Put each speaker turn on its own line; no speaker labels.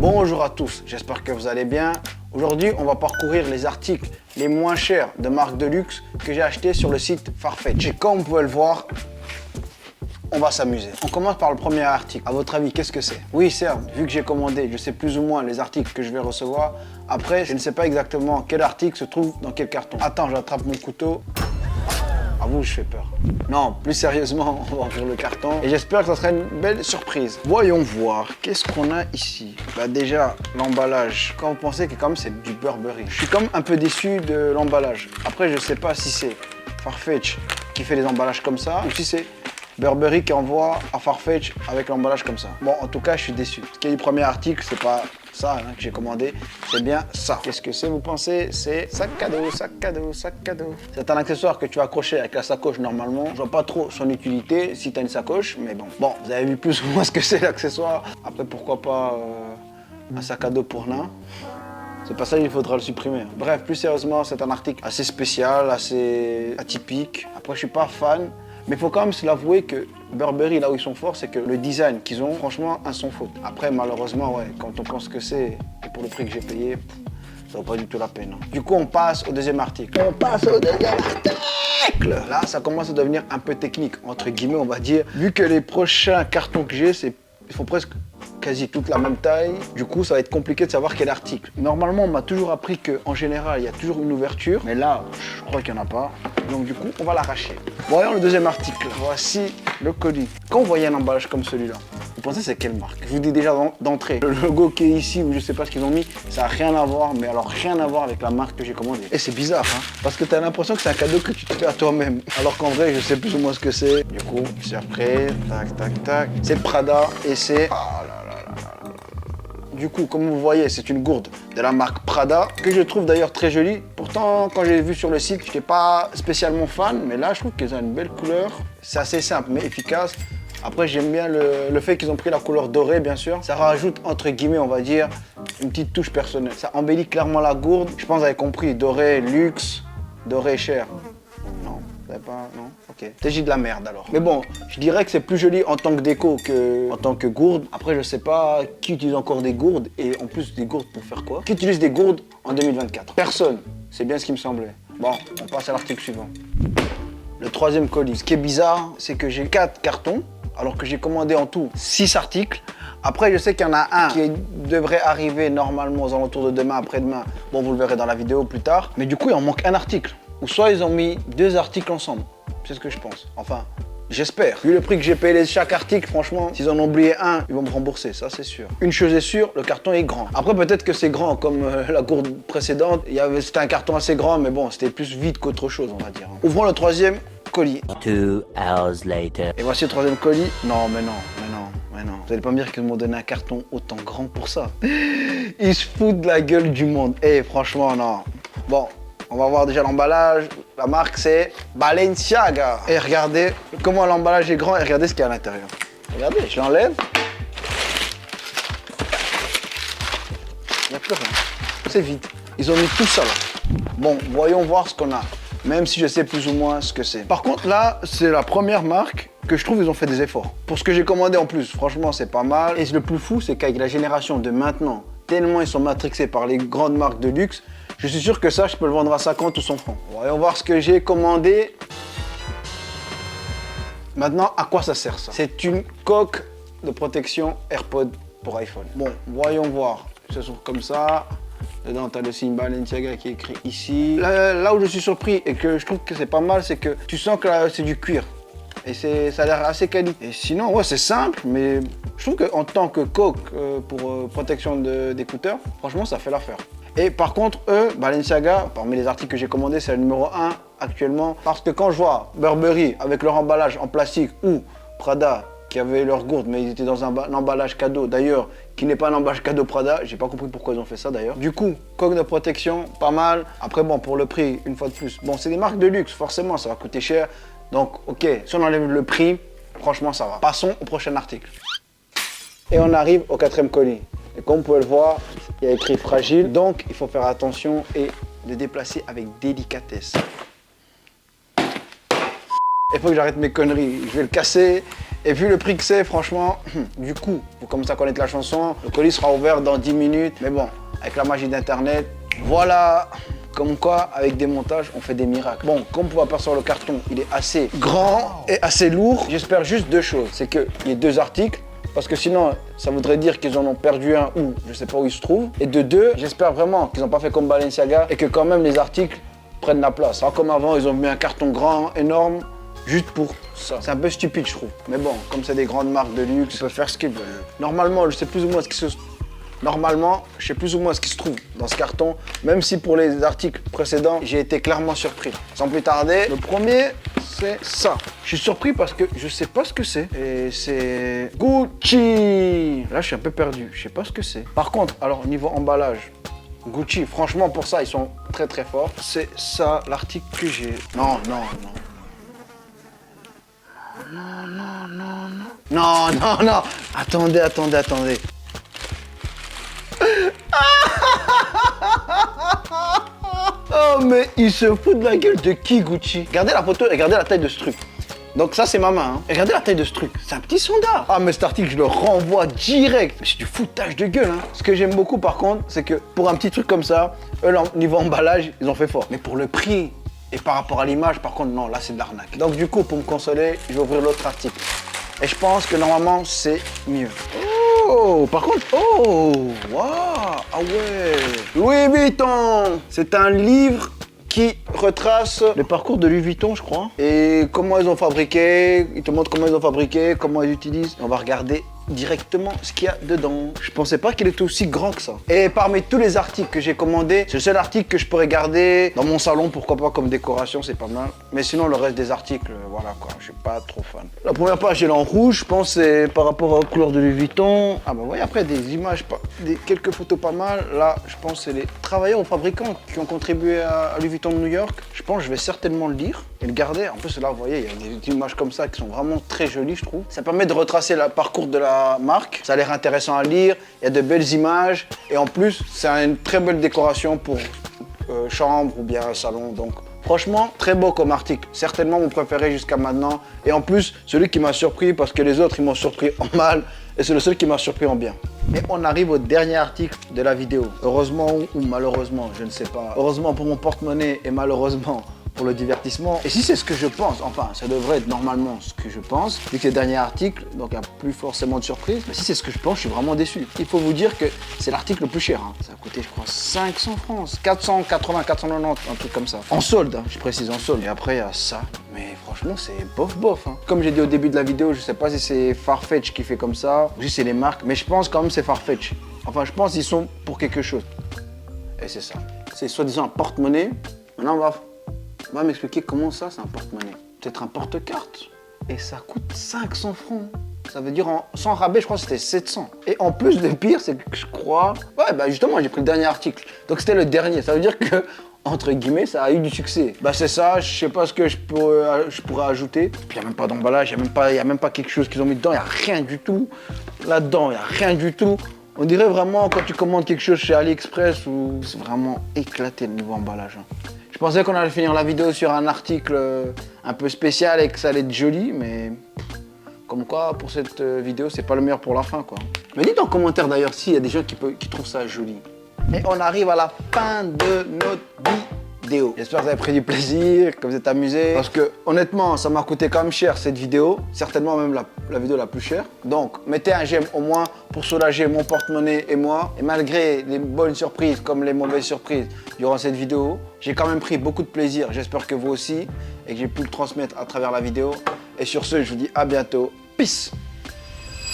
Bonjour à tous, j'espère que vous allez bien. Aujourd'hui, on va parcourir les articles les moins chers de marques de luxe que j'ai achetés sur le site Farfetch. Et comme vous pouvez le voir, on va s'amuser. On commence par le premier article. À votre avis, qu'est-ce que c'est? Oui, certes, vu que j'ai commandé, je sais plus ou moins les articles que je vais recevoir. Après, je ne sais pas exactement quel article se trouve dans quel carton. Attends, j'attrape mon couteau. À vous, je fais peur. Non, plus sérieusement, on va ouvrir le carton et j'espère que ça sera une belle surprise. Voyons voir, qu'est-ce qu'on a ici? Bah déjà, l'emballage. Quand vous pensez que comme c'est du Burberry, je suis comme un peu déçu de l'emballage. Après, je sais pas si c'est Farfetch qui fait les emballages comme ça ou si c'est Burberry qui envoie à Farfetch avec l'emballage comme ça. Bon, en tout cas, je suis déçu. Ce qui est du premier article, c'est pas ça que j'ai commandé, c'est bien ça. Qu'est-ce que c'est, vous pensez? C'est sac à dos, sac à dos, sac à dos. C'est un accessoire que tu vas accrocher avec la sacoche normalement. Je vois pas trop son utilité si tu as une sacoche, mais bon. Bon, vous avez vu plus ou moins ce que c'est l'accessoire. Après, pourquoi pas un sac à dos pour nain? C'est pas ça, il faudra le supprimer. Bref, plus sérieusement, c'est un article assez spécial, assez atypique. Après, je suis pas fan. Mais il faut quand même se l'avouer que Burberry, là où ils sont forts, c'est que le design qu'ils ont, franchement, un sans faute. Après, malheureusement, ouais, quand on pense que c'est, et pour le prix que j'ai payé, ça vaut pas du tout la peine. Du coup, on passe au deuxième article. Là, ça commence à devenir un peu technique, entre guillemets, on va dire. Vu que les prochains cartons que j'ai, ils font presque quasi toute la même taille. Du coup, ça va être compliqué de savoir quel article. Normalement, on m'a toujours appris qu'en général, il y a toujours une ouverture. Mais là, je crois qu'il n'y en a pas. Donc du coup, on va l'arracher. Voyons le deuxième article. Voici le colis. Quand vous voyez un emballage comme celui-là, vous pensez c'est quelle marque? Je vous dis déjà d'entrée. Le logo qui est ici, ou je sais pas ce qu'ils ont mis, ça n'a rien à voir, mais alors rien à voir avec la marque que j'ai commandée. Et c'est bizarre, hein, parce que tu as l'impression que c'est un cadeau que tu te fais à toi-même. Alors qu'en vrai, je sais plus ou moins ce que c'est. Du coup, c'est après, tac, tac, tac. C'est Prada et c'est... Du coup, comme vous voyez, c'est une gourde de la marque Prada, que je trouve d'ailleurs très jolie. Pourtant, quand j'ai vu sur le site, je n'étais pas spécialement fan, mais là, je trouve qu'ils ont une belle couleur. C'est assez simple, mais efficace. Après, j'aime bien le fait qu'ils ont pris la couleur dorée, bien sûr. Ça rajoute, entre guillemets, on va dire, une petite touche personnelle. Ça embellit clairement la gourde. Je pense que vous avez compris, doré luxe, doré cher. Non, vous n'avez pas... Non. Ok, j'ai de la merde alors. Mais bon, je dirais que c'est plus joli en tant que déco qu'en tant que gourde. Après, je sais pas qui utilise encore des gourdes et en plus des gourdes pour faire quoi? Qui utilise des gourdes en 2024? Personne. C'est bien ce qui me semblait. Bon, on passe à l'article suivant. Le troisième colis. Ce qui est bizarre, c'est que j'ai 4 cartons alors que j'ai commandé en tout 6 articles. Après, je sais qu'il y en a un qui devrait arriver normalement aux alentours de demain, après-demain. Bon, vous le verrez dans la vidéo plus tard. Mais du coup, il en manque un article. Ou soit ils ont mis 2 articles ensemble. C'est ce que je pense. Enfin, j'espère. Vu le prix que j'ai payé chaque article, franchement, s'ils en ont oublié un, ils vont me rembourser, ça c'est sûr. Une chose est sûre, le carton est grand. Après, peut-être que c'est grand comme la gourde précédente. C'était un carton assez grand, mais bon, c'était plus vide qu'autre chose, on va dire. Ouvrons le troisième colis.
2 hours later.
Et voici le troisième colis. Non, mais non, mais non, mais non. Vous allez pas me dire qu'ils m'ont donné un carton autant grand pour ça. Ils se foutent de la gueule du monde. Eh, franchement, non. Bon. On va voir déjà l'emballage. La marque, c'est Balenciaga. Et regardez comment l'emballage est grand et regardez ce qu'il y a à l'intérieur. Regardez, je l'enlève. Il n'y a plus rien. C'est vide. Ils ont mis tout ça là. Bon, voyons voir ce qu'on a. Même si je sais plus ou moins ce que c'est. Par contre, là, c'est la première marque que je trouve ils ont fait des efforts. Pour ce que j'ai commandé en plus, franchement, c'est pas mal. Et le plus fou, c'est qu'avec la génération de maintenant, tellement ils sont matrixés par les grandes marques de luxe, je suis sûr que ça, je peux le vendre à 50 ou 100 francs. Voyons voir ce que j'ai commandé. Maintenant, à quoi ça sert ça? C'est une coque de protection AirPod pour iPhone. Bon, voyons voir. Ça s'ouvre comme ça. Dedans, tu as le signe Balenciaga qui est écrit ici. Là où je suis surpris et que je trouve que c'est pas mal, c'est que tu sens que c'est du cuir. Et ça a l'air assez quali. Et sinon, ouais, c'est simple, mais je trouve qu'en tant que coque pour protection d'écouteurs, franchement, ça fait l'affaire. Et par contre, eux, Balenciaga, parmi les articles que j'ai commandés, c'est le numéro 1 actuellement. Parce que quand je vois Burberry avec leur emballage en plastique ou Prada qui avait leur gourde, mais ils étaient dans un emballage cadeau, d'ailleurs, qui n'est pas un emballage cadeau Prada, j'ai pas compris pourquoi ils ont fait ça d'ailleurs. Du coup, coque de protection, pas mal. Après, bon, pour le prix, une fois de plus, bon, c'est des marques de luxe, forcément, ça va coûter cher. Donc, ok, si on enlève le prix, franchement, ça va. Passons au prochain article. Et on arrive au quatrième colis. Et comme vous pouvez le voir, il y a écrit fragile, donc il faut faire attention et le déplacer avec délicatesse. Il faut que j'arrête mes conneries. Je vais le casser Et vu le prix que c'est, franchement, du coup, vous commencez à connaître la chanson. Le colis sera ouvert dans 10 minutes. Mais bon, avec la magie d'internet, voilà. Comme quoi, avec des montages, on fait des miracles. Bon, comme vous pouvez apercevoir le carton, il est assez grand et assez lourd. J'espère juste deux choses. C'est qu'il y ait deux articles. Parce que sinon, ça voudrait dire qu'ils en ont perdu un ou je sais pas où il se trouve. Et de deux, j'espère vraiment qu'ils n'ont pas fait comme Balenciaga et que quand même les articles prennent la place. Alors comme avant, ils ont mis un carton grand, énorme, juste pour ça. C'est un peu stupide, je trouve. Mais bon, comme c'est des grandes marques de luxe, ils peuvent faire ce qu'ils veulent. Normalement, je sais plus ou moins ce qui se... Normalement, je sais plus ou moins ce qui se trouve dans ce carton, même si pour les articles précédents, j'ai été clairement surpris. Sans plus tarder, le premier, c'est ça. Je suis surpris parce que je sais pas ce que c'est. Et c'est Gucci. Là, je suis un peu perdu. Je sais pas ce que c'est. Par contre, alors niveau emballage, Gucci, franchement, pour ça, ils sont très très forts. C'est ça l'article que j'ai. Non, non, non. Non, non, non, non. Non, non, non. Attendez, attendez, attendez. Oh mais il se fout de la gueule de qui Gucci? Regardez la photo et regardez la taille de ce truc. Donc ça c'est ma main, hein. Et regardez la taille de ce truc, c'est un petit sondage. Ah mais cet article je le renvoie direct. C'est du foutage de gueule, hein. Ce que j'aime beaucoup par contre, c'est que pour un petit truc comme ça, eux niveau emballage, ils ont fait fort. Mais pour le prix et par rapport à l'image, par contre non, là c'est de l'arnaque. Donc du coup pour me consoler, je vais ouvrir l'autre article. Et je pense que normalement c'est mieux. Oh, par contre, oh, waouh, ah ouais. Louis Vuitton, c'est un livre qui retrace le parcours de Louis Vuitton, je crois. Et comment ils ont fabriqué, ils te montrent comment ils ont fabriqué, comment ils utilisent. On va regarder directement ce qu'il y a dedans. Je pensais pas qu'il était aussi grand que ça. Et parmi tous les articles que j'ai commandés, c'est le seul article que je pourrais garder dans mon salon, pourquoi pas comme décoration, c'est pas mal. Mais sinon le reste des articles, voilà quoi, je suis pas trop fan. La première page elle est en rouge, je pense c'est par rapport aux couleurs de Louis Vuitton. Ah bah voyez après des images, quelques photos pas mal. Là je pense c'est les travailleurs ou fabricants qui ont contribué à Louis Vuitton de New York. Je pense que je vais certainement le lire et le garder. En plus là vous voyez, il y a des images comme ça qui sont vraiment très jolies je trouve. Ça permet de retracer le parcours de la marque, ça a l'air intéressant à lire, il y a de belles images et en plus c'est une très belle décoration pour chambre ou bien salon. Donc franchement très beau comme article, certainement mon préféré jusqu'à maintenant et en plus celui qui m'a surpris parce que les autres ils m'ont surpris en mal et c'est le seul qui m'a surpris en bien. Et on arrive au dernier article de la vidéo, heureusement ou malheureusement, je ne sais pas, heureusement pour mon porte-monnaie et malheureusement pour le divertissement. Et si c'est ce que je pense, enfin ça devrait être normalement ce que je pense, vu que c'est le dernier article, donc il n'y a plus forcément de surprise, mais si c'est ce que je pense, je suis vraiment déçu. Il faut vous dire que c'est l'article le plus cher, hein. Ça a coûté je crois 500 francs, 480, 490, un truc comme ça. En solde, hein, je précise en solde. Et après il y a ça, mais franchement c'est bof bof. Hein. Comme j'ai dit au début de la vidéo, je sais pas si c'est Farfetch qui fait comme ça, ou si c'est les marques, mais je pense quand même c'est Farfetch. Enfin je pense qu'ils sont pour quelque chose. Et c'est ça. C'est soi-disant un porte-monnaie. Maintenant on va m'expliquer comment ça, c'est un porte-monnaie. Peut-être un porte-carte. Et ça coûte 500 francs. Ça veut dire, sans rabais, je crois que c'était 700. Et en plus, le pire, c'est que je crois... Ouais, bah justement, j'ai pris le dernier article. Donc c'était le dernier. Ça veut dire que, entre guillemets, ça a eu du succès. Bah c'est ça, je sais pas ce que je pourrais ajouter. Puis il n'y a même pas d'emballage, il n'y a même pas quelque chose qu'ils ont mis dedans. Il n'y a rien du tout. Là-dedans, il n'y a rien du tout. On dirait vraiment quand tu commandes quelque chose chez AliExpress où c'est vraiment éclaté le niveau emballage. Hein. Je pensais qu'on allait finir la vidéo sur un article un peu spécial et que ça allait être joli, mais comme quoi pour cette vidéo c'est pas le meilleur pour la fin quoi. Mais dites en commentaire d'ailleurs s'il y a des gens qui trouvent ça joli. Et on arrive à la fin de notre vidéo. J'espère que vous avez pris du plaisir, que vous êtes amusés. Parce que honnêtement, ça m'a coûté quand même cher cette vidéo. Certainement même la vidéo la plus chère. Donc mettez un j'aime au moins pour soulager mon porte-monnaie et moi. Et malgré les bonnes surprises comme les mauvaises surprises durant cette vidéo, j'ai quand même pris beaucoup de plaisir. J'espère que vous aussi. Et que j'ai pu le transmettre à travers la vidéo. Et sur ce, je vous dis à bientôt. Peace!